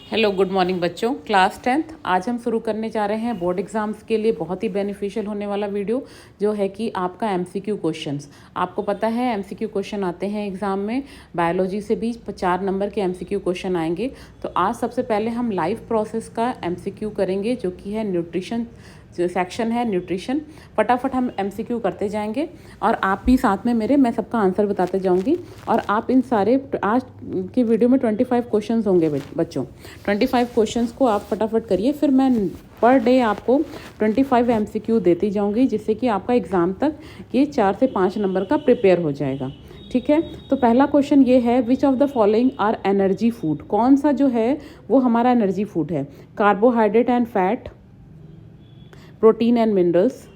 Hello good morning बच्चों। Class 10th आज हम शुरू करने जा रहे हैं बोर्ड एग्जाम्स के लिए बहुत ही बेनिफिशियल होने वाला वीडियो, जो है कि आपका एमसीक्यू क्वेश्चंस। आपको पता है एमसीक्यू क्वेश्चन आते हैं एग्जाम में, बायोलॉजी से भी 4 नंबर के एमसीक्यू क्वेश्चन आएंगे। तो आज सबसे पहले हम लाइफ प्रोसेस का एमसीक्यू करेंगे, जो कि है न्यूट्रिशन सेक्शन है, न्यूट्रिशन। फटाफट हम एमसीक्यू करते जाएंगे और आप भी साथ में मेरे, मैं सबका आंसर बताते जाऊंगी। और आप इन सारे आज की वीडियो में 25 क्वेश्चंस होंगे बच्चों। 25 क्वेश्चंस को आप फटाफट करिए, फिर मैं पर डे आपको 25 एमसीक्यू देती जाऊंगी, जिससे कि आपका एग्ज़ाम तक ये 4 से 5 नंबर का प्रिपेयर हो जाएगा। ठीक है, तो पहला क्वेश्चन ये है, which of the following are energy food. कौन सा जो है वो हमारा एनर्जी फूड है? Carbohydrate and fat, protein and minerals,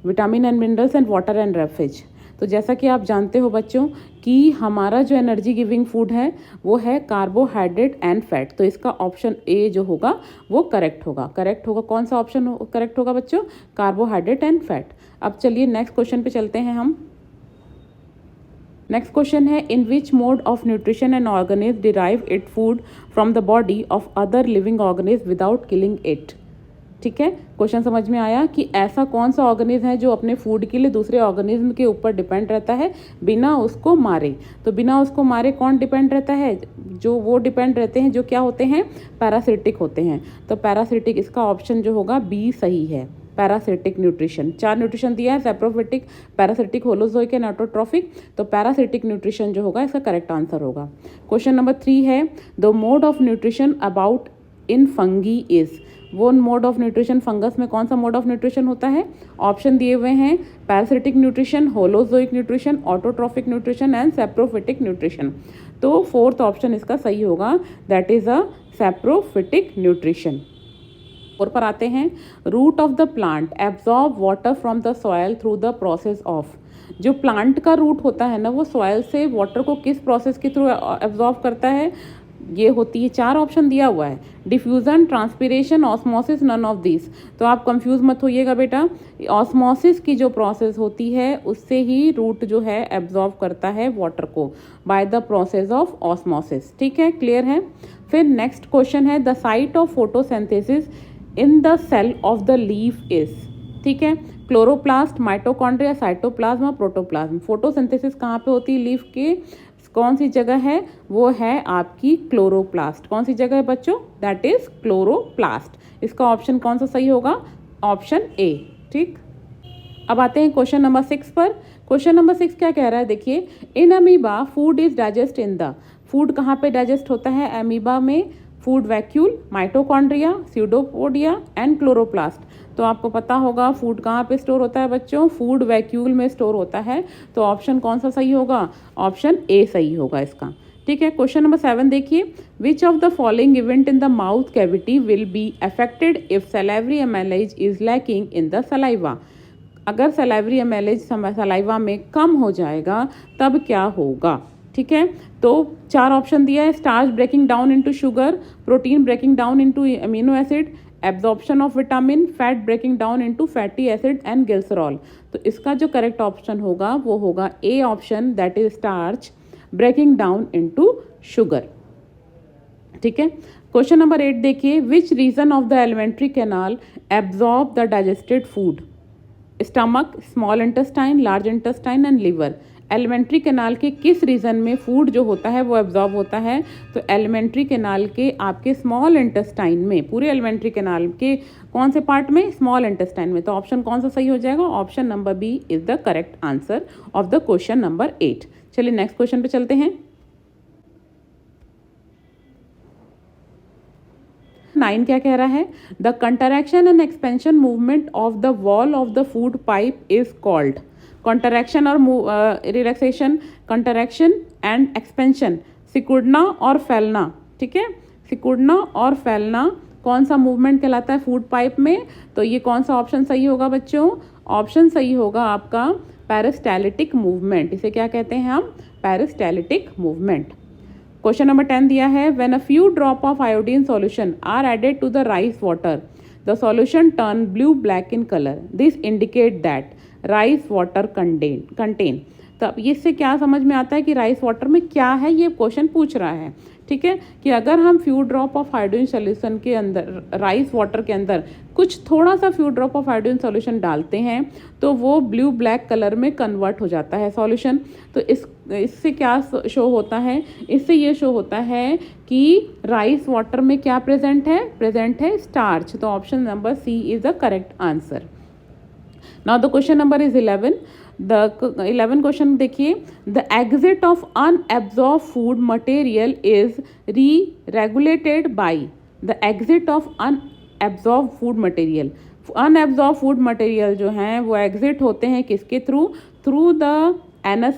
vitamin and minerals and water and roughage. तो जैसा कि आप जानते हो बच्चों कि हमारा जो एनर्जी गिविंग फूड है वो है कार्बोहाइड्रेट एंड फैट। तो इसका ऑप्शन ए जो होगा वो करेक्ट होगा। कौन सा ऑप्शन करेक्ट होगा बच्चों? Carbohydrate and fat. अब चलिए नेक्स्ट क्वेश्चन पे चलते हैं हम। नेक्स्ट क्वेश्चन है, in which mode of nutrition an organism derive it food from the body of other living organism without killing it. ठीक है, क्वेश्चन समझ में आया कि ऐसा कौन सा ऑर्गेनिज्म है जो अपने फूड के लिए दूसरे ऑर्गेनिज्म के ऊपर डिपेंड रहता है बिना उसको मारे। तो बिना उसको मारे कौन डिपेंड रहता है? जो वो डिपेंड रहते हैं जो क्या होते हैं, पैरासिटिक होते हैं। तो पैरासिटिक, इसका ऑप्शन जो होगा बी सही है, पैरासिटिक न्यूट्रिशन। 4 न्यूट्रिशन दिया है, saprophytic, parasitic, holozoic and autotrophic. तो पैरासिटिक न्यूट्रिशन जो होगा इसका करेक्ट आंसर होगा। क्वेश्चन नंबर 3 है, the mode of nutrition about in fungi is. वो मोड ऑफ न्यूट्रिशन फंगस में कौन सा मोड ऑफ न्यूट्रिशन होता है? ऑप्शन दिए हुए हैं, parasitic nutrition, holozoic nutrition, autotrophic nutrition and saprophytic nutrition. तो फोर्थ ऑप्शन इसका सही होगा, that is a saprophytic nutrition. और पर आते हैं, root of the plant absorb water from the soil through the process of. जो प्लांट का रूट होता है ना, वो सॉयल से वाटर को किस प्रोसेस के थ्रू एब्जॉर्ब करता है? ये होती है, 4 ऑप्शन दिया हुआ है, diffusion, transpiration, osmosis, none of this. तो आप कंफ्यूज मत होइएगा बेटा, ऑस्मोसिस की जो प्रोसेस होती है उससे ही रूट जो है एब्जॉर्ब करता है वाटर को, by the process of osmosis. ठीक है, क्लियर है। फिर नेक्स्ट क्वेश्चन है, the site of photosynthesis in the cell of the leaf is. ठीक है, chloroplast, mitochondria, cytoplasm, protoplasm. Photosynthesis कहाँ पे होती है लीफ के? कौन सी जगह है? वो है आपकी क्लोरोप्लास्ट। कौन सी जगह है बच्चों? That is chloroplast. इसका ऑप्शन कौन सा सही होगा? Option A. ठीक, अब आते हैं क्वेश्चन नंबर 6 पर। क्वेश्चन नंबर 6 क्या कह रहा है, देखिए, in amoeba food is digest in the. Food कहाँ पे डाइजेस्ट होता है अमीबा में? Food vacuole, mitochondria, pseudopodia and chloroplast. तो आपको पता होगा फूड कहाँ पे स्टोर होता है बच्चों? फूड वैक्यूल में स्टोर होता है। तो ऑप्शन कौन सा सही होगा? ऑप्शन ए सही होगा इसका। ठीक है, क्वेश्चन नंबर 7 देखिए, विच of the following event in the mouth cavity will be affected if salivary amylase is lacking in the saliva. अगर सैलिवरी एमाइलेज सलाइवा में कम हो जाएगा तब क्या होगा? ठीक है, तो 4 ऑप्शन दिया है, starch breaking down into sugar, protein breaking down into amino acid, absorption of vitamin, fat breaking down into fatty acid and glycerol. तो इसका जो करेक्ट ऑप्शन होगा वो होगा A option, that is starch breaking down into sugar. ठीक है, question number 8 देखिए, which region of the alimentary canal absorb the digested food? Stomach, small intestine, large intestine and liver. Alimentary canal के किस reason में food जो होता है वो एब्जॉर्ब होता है? तो एलिमेंट्री कैनाल के आपके स्मॉल इंटेस्टाइन में, पूरे एलिमेंट्री कैनाल के कौन से पार्ट में? स्मॉल इंटेस्टाइन में। तो ऑप्शन कौन सा सही हो जाएगा? Option number B is the correct answer of the question number 8। चलिए नेक्स्ट क्वेश्चन पे चलते हैं। 9 क्या कह रहा है, the contraction and expansion movement of the wall of the food pipe is called. Contraction और रिलैक्सेशन, कंट्रैक्शन एंड एक्सपेंशन, सिकुड़ना और फैलना। ठीक है, सिकुड़ना और फैलना कौन सा मूवमेंट कहलाता है फूड पाइप में? तो ये कौन सा ऑप्शन सही होगा बच्चों? ऑप्शन सही होगा आपका पेरिस्टाल्टिक मूवमेंट। इसे क्या कहते हैं हम? Peristaltic movement. क्वेश्चन नंबर 10 दिया है, when a few drop of iodine solution are added to the rice water the solution turn blue black in colour, this indicate that rice water contain. तो अब इससे क्या समझ में आता है कि राइस वाटर में क्या है, ये क्वेश्चन पूछ रहा है। ठीक है, कि अगर हम few drop of hydrogen solution के अंदर, राइस वाटर के अंदर कुछ थोड़ा सा few drop of hydrogen solution डालते हैं तो वो ब्लू ब्लैक कलर में कन्वर्ट हो जाता है सॉल्यूशन। तो इससे क्या शो होता है, इससे ये शो होता है कि राइस वाटर में क्या प्रेजेंट है स्टार्च। तो option number C is the correct answer. Now the question number is 11। The 11 question देखिए, the exit of unabsorbed food material is re regulated by. The exit of unabsorbed food material, unabsorbed food material जो हैं वो exit होते हैं किसके through the anus,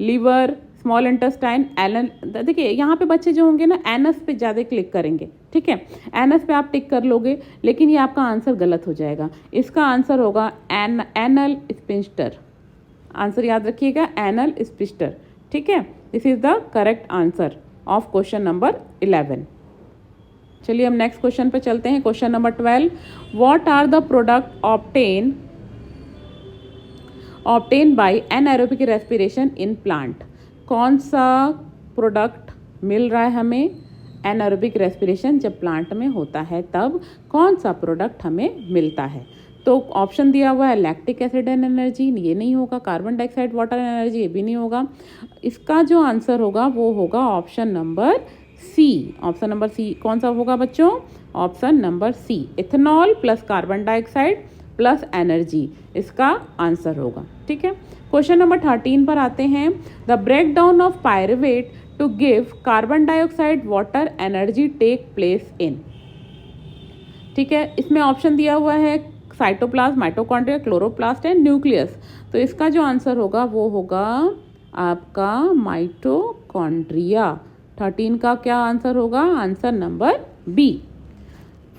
liver, small intestine, एलन। देखिए यहाँ पे बच्चे जो होंगे ना एनस पे ज़्यादा क्लिक करेंगे, ठीक है, एनस पे आप टिक कर लोगे, लेकिन ये आपका आंसर गलत हो जाएगा। इसका आंसर होगा एनल स्पिंस्टर। आंसर याद रखिएगा, एनल स्पिंस्टर। ठीक है, this is the correct answer of question number 11। चलिए हम नेक्स्ट क्वेश्चन पे चलते हैं। Question number 12, what are the product obtain by anaerobic respiration in plant. कौन सा प्रोडक्ट मिल रहा है हमें एनाएरोबिक रेस्पिरेशन जब प्लांट में होता है, तब कौन सा प्रोडक्ट हमें मिलता है। तो ऑप्शन दिया हुआ है लैक्टिक एसिड एंड एनर्जी, ये नहीं होगा। कार्बन डाइऑक्साइड वाटर एनर्जी, ये भी नहीं होगा। इसका जो आंसर होगा वो होगा option number C. Option number C कौन सा होगा बच्चों, option number C, ethanol plus carbon dioxide plus energy इसका आंसर होगा। ठीक है, क्वेश्चन नंबर 13 पर आते हैं। The break down of pyruvate to give carbon dioxide water energy take place in. ठीक है, इसमें ऑप्शन दिया हुआ है cytoplasm, mitochondria, chloroplast and nucleus. तो इसका जो आंसर होगा वो होगा आपका माइटोकॉन्ड्रिया। 13 का क्या आंसर होगा, आंसर नंबर बी।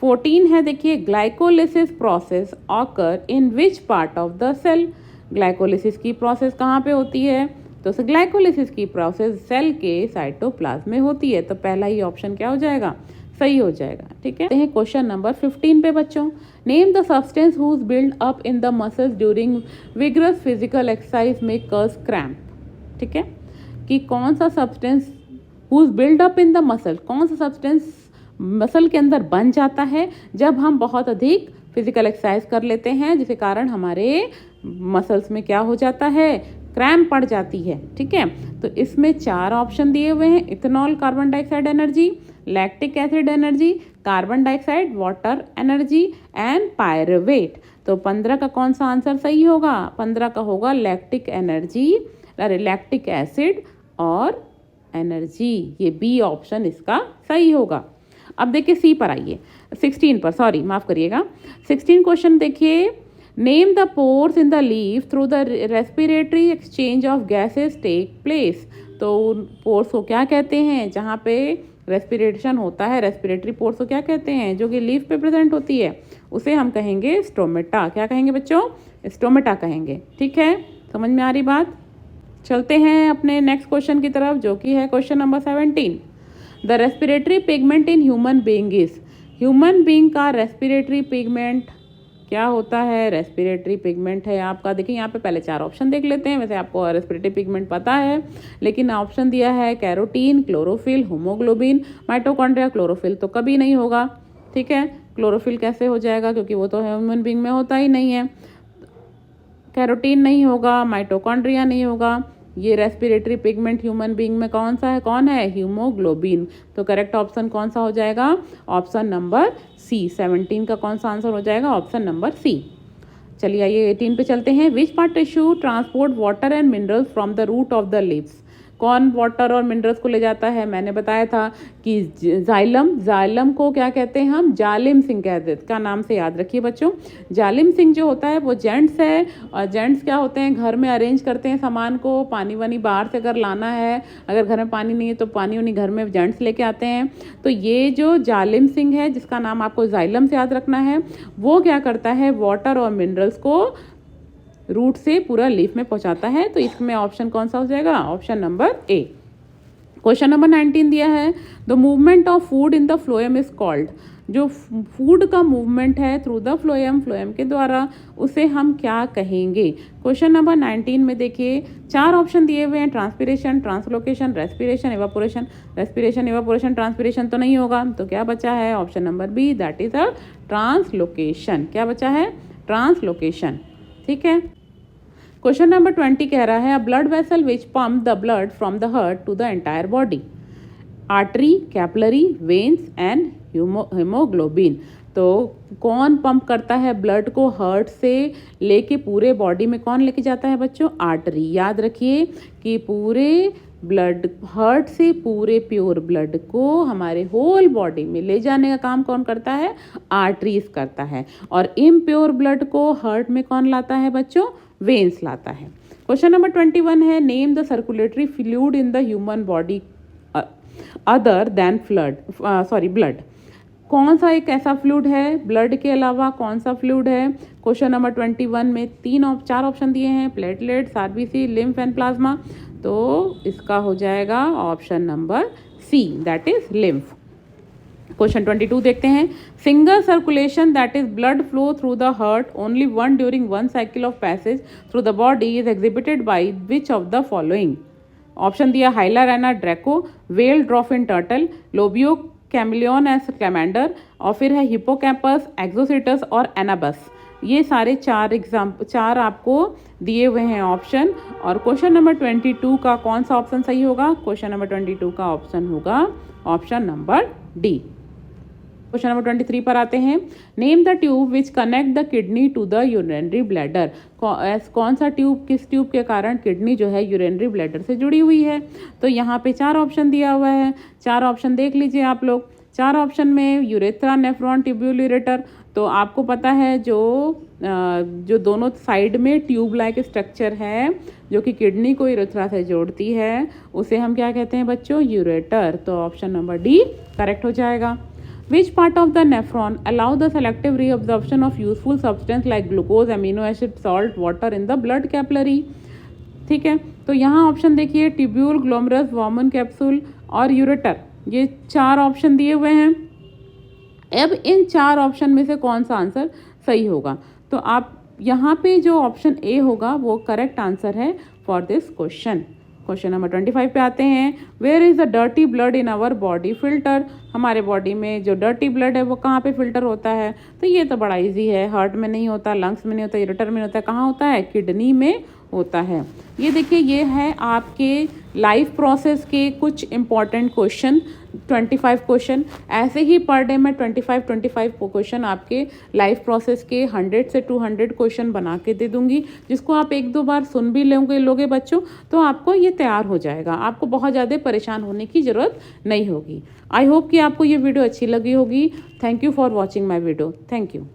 14 है, देखिए, glycolysis process occur in which part of the cell. Glycolysis की प्रोसेस कहाँ पे होती है, तो ग्लाइकोलिसिस की प्रोसेस सेल के साइटोप्लाज्म में होती है। तो पहला ही ऑप्शन क्या हो जाएगा, सही हो जाएगा। ठीक है, क्वेश्चन नंबर 15 पे बच्चों, name the substance whose build up in the muscles during vigorous physical exercise में कॉज क्रैम्प। ठीक है, कि कौन सा substance whose build up in the muscle, कौन सा सब्सटेंस मसल के अंदर बन जाता है जब हम बहुत अधिक फिजिकल एक्सरसाइज कर लेते हैं, जिसके कारण हमारे मसल्स में क्या हो जाता है, क्रैम्प पड़ जाती है। ठीक है, तो इसमें 4 ऑप्शन दिए हुए हैं, ethanol carbon dioxide energy, lactic acid energy, carbon dioxide water energy and pyruvate. तो 15 का कौन सा आंसर सही होगा, 15 का होगा लैक्टिक एनर्जी, लैक्टिक एसिड और एनर्जी। ये बी ऑप्शन इसका सही होगा। अब देखिए सी पर आइए, 16 पर, सॉरी माफ करिएगा। 16 क्वेश्चन देखिए, name the pores in the leaf through the respiratory exchange of gases take place. तो पोर्स को क्या कहते हैं, जहाँ पे रेस्पिरेशन होता है, रेस्पिरेटरी पोर्स को क्या कहते हैं, जो कि लीफ पे प्रेजेंट होती है, उसे हम कहेंगे स्टोमेटा। क्या कहेंगे बच्चों, स्टोमेटा कहेंगे। ठीक है, समझ में आ रही बात। चलते हैं अपने नेक्स्ट क्वेश्चन की तरफ, जो कि है question number 17। The respiratory pigment in human being is. Human being का रेस्पिरेटरी पिगमेंट क्या होता है, रेस्पिरेटरी पिगमेंट है आपका, देखिए यहाँ पे पहले 4 ऑप्शन देख लेते हैं। वैसे आपको रेस्पिरेटरी पिगमेंट पता है, लेकिन ऑप्शन दिया है carotene, chlorophyll, haemoglobin, mitochondria. Chlorophyll तो कभी नहीं होगा। ठीक है, क्लोरोफिल कैसे हो जाएगा, क्योंकि वो तो ह्यूमन बीइंग में होता ही नहीं है। कैरोटीन नहीं होगा, माइटोकॉन्ड्रिया नहीं होगा। ये रेस्पिरेटरी पिगमेंट ह्यूमन बीइंग में कौन सा है, कौन है, हीमोग्लोबिन। तो करेक्ट ऑप्शन कौन सा हो जाएगा, ऑप्शन नंबर सी। 17 का कौन सा आंसर हो जाएगा, ऑप्शन नंबर सी। चलिए आइए 18 पे चलते हैं। Which part tissue transport water and minerals from the root of the leaves. कौन वाटर और मिनरल्स को ले जाता है, मैंने बताया था कि जाइलम को क्या कहते हैं हम, जालिम सिंह कहते हैं। का नाम से याद रखिए बच्चों, जालिम सिंह जो होता है वो जेंट्स है, और जेंट्स क्या होते हैं, घर में अरेंज करते हैं सामान को, पानी वानी बाहर से अगर लाना है, अगर घर में पानी नहीं है तो पानी उन्हीं घर में जेंट्स लेके आते हैं। तो ये जो जालिम सिंह है, जिसका नाम आपको जाइलम से याद रखना है, वो क्या करता है, वाटर और मिनरल्स को रूट से पूरा लीफ में पहुंचाता है। तो इसमें ऑप्शन कौन सा हो जाएगा, option number A. Question number 19 दिया है, the movement of food in the phloem is called. जो फूड का मूवमेंट है थ्रू द फ्लोएम, फ्लोएम के द्वारा, उसे हम क्या कहेंगे। क्वेश्चन नंबर 19 में देखिए 4 ऑप्शन दिए हुए हैं, transpiration, translocation, respiration, evaporation. Respiration, evaporation, transpiration तो नहीं होगा, तो क्या बचा है option number B, that is a translocation. क्या बचा है, ट्रांसलोकेशन। ठीक है। क्वेश्चन नंबर 20 कह रहा है a blood vessel which pump the blood from the heart to the entire body, artery, capillary, veins and haemoglobin. तो कौन पंप करता है ब्लड को हार्ट से लेके पूरे बॉडी में, कौन लेके जाता है बच्चों, आर्टरी। याद रखिए कि पूरे ब्लड, हार्ट से पूरे प्योर ब्लड को हमारे होल बॉडी में ले जाने का काम कौन करता है, आर्टरीज करता है। और इम्प्योर ब्लड को हार्ट में कौन लाता है बच्चों, वेन्स लाता है। क्वेश्चन नंबर 21 है name the circulatory fluid in the human body other than blood. कौन सा एक ऐसा फ्लूइड है, ब्लड के अलावा कौन सा फ्लूइड है। क्वेश्चन नंबर 21 में 4 ऑप्शन दिए हैं, platelets, RBC, lymph and plasma. तो इसका हो जाएगा option number C, that is lymph. Question 22 देखते हैं single circulation that is blood flow through the heart only one during one cycle of passage through the body is exhibited by which of the following. Option दिया Hylarana Draco, whale dolphin turtle, Labeo chameleon salamander, और फिर है hippocampus, एक्सोसिटस और एनाबस। ये सारे चार आपको दिए हुए हैं ऑप्शन। और क्वेश्चन नंबर 22 का कौन सा ऑप्शन सही होगा, क्वेश्चन नंबर 22 का ऑप्शन होगा option number D. Question number 23 पर आते हैं name the tube which connect the kidney to the urinary bladder. कौन सा ट्यूब, किस ट्यूब के कारण किडनी जो है यूरिनरी ब्लैडर से जुड़ी हुई है। तो यहाँ पे 4 ऑप्शन दिया हुआ है, 4 ऑप्शन देख लीजिए आप लोग। 4 ऑप्शन में यूरेथ्रा, नेफ्रॉन, ट्यूब्यूल, यूरेटर। तो आपको पता है जो दोनों साइड में ट्यूब लाइक स्ट्रक्चर है जो कि किडनी को यूरेथ्रा से जोड़ती है, उसे हम क्या कहते हैं बच्चों, यूरेटर। तो ऑप्शन नंबर डी करेक्ट हो जाएगा। Which part of the nephron allow the selective reabsorption of useful substance like glucose, amino acid, salt, water in the blood capillary। ठीक है, तो यहाँ ऑप्शन देखिए ट्यूब्यूल, ग्लोमरस, वॉमन कैप्सूल और ureter, ये 4 option दिए हुए हैं। अब इन 4 ऑप्शन में से कौन सा आंसर सही होगा, तो आप यहाँ पे जो ऑप्शन ए होगा वो करेक्ट आंसर है for this question. Question number 25 पे आते हैं where is the dirty blood in our body filter. हमारे बॉडी में जो डर्टी ब्लड है वो कहाँ पे फिल्टर होता है, तो ये तो बड़ा इजी है, हार्ट में नहीं होता, लंग्स में नहीं होता, यूरेटर में होता है, कहाँ होता है, किडनी में होता है। ये देखिए ये है आपके लाइफ प्रोसेस के कुछ इंपॉर्टेंट क्वेश्चन, 25 क्वेश्चन। ऐसे ही पर डे में 25 क्वेश्चन आपके लाइफ प्रोसेस के 100 से 200 क्वेश्चन बना के दे दूंगी, जिसको आप 1-2 बार सुन भी लोगे बच्चों, तो आपको ये तैयार हो जाएगा, आपको बहुत ज़्यादा परेशान होने की ज़रूरत नहीं होगी। आई होप कि आपको ये वीडियो अच्छी लगी होगी। Thank you for watching my video. Thank you.